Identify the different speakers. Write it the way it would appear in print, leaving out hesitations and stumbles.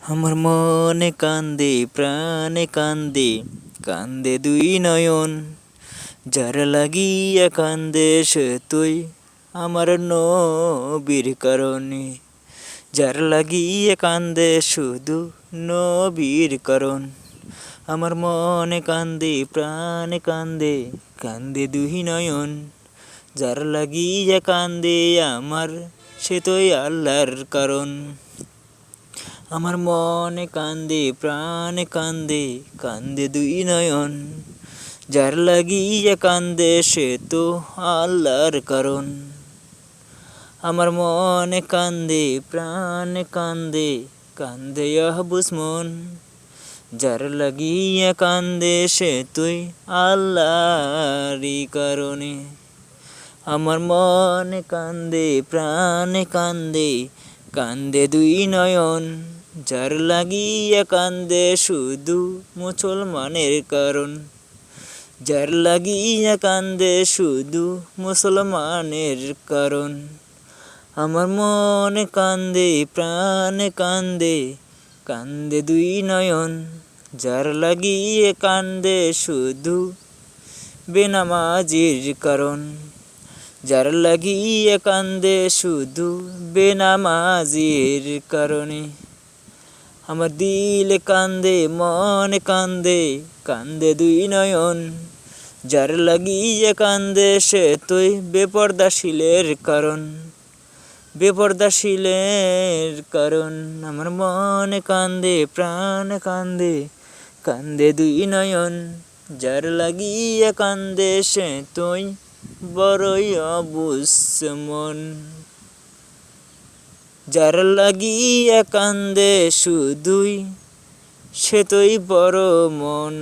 Speaker 1: আমার মনে কান্দে প্রাণে কান্দে, কান্দে দুই নয়ন। যার লাগিয়া কান্দে সে তুই আমার নবীর কারণে। যার লাগিয়া কান্দে শুধু নবীর কারণ। আমার মনে কান্দে প্রাণে কান্দে, কান্দে দুই নয়ন। যার লাগিয়া কান্দে আমার সে তুই আল্লাহর কারণ। আমার মনে কান্দে প্রাণে কান্দে, কান্দে দুই নয়ন। যার লাগিয়া কান্দে সে তো আল্লাহর কারণ। আমার মনে কান্দে প্রাণে কান্দে, কান্দে আহবুস মন। যার লাগিয়া কান্দে সে তুই আল্লাহরই কারণে। আমার মনে কান্দে প্রাণে কান্দে, কান্দে দুই নয়ন। যার লাগিয়া কান্দে শুধু মুসলমানের কারণ। যার লাগিয়া কান্দে শুধু মুসলমানের কারণ। আমার মনে কান্দে প্রাণে কান্দে, কান্দে দুই নয়ন। যার লাগিয়ে কান্দে শুধু বেনামাজির কারণ। যার লাগিয়ে কান্দে শুধু বেনামাজির কারণে। আমার দিল কান্দে মনে কান্দে, কান্দে দুই নয়ন। যার লাগিয়ে কান্দে সে তুই বেপরদাশীলের কারণ। বেপরদাশীলের কারণ। আমার মনে কান্দে প্রাণে কান্দে, কান্দে দুই নয়ন। যার লাগিয়ে কান্দে সে তুই বড়ই অবুঝ মন। যার লাগিয়া কান্দে শুধুই সে তুই বড় মন।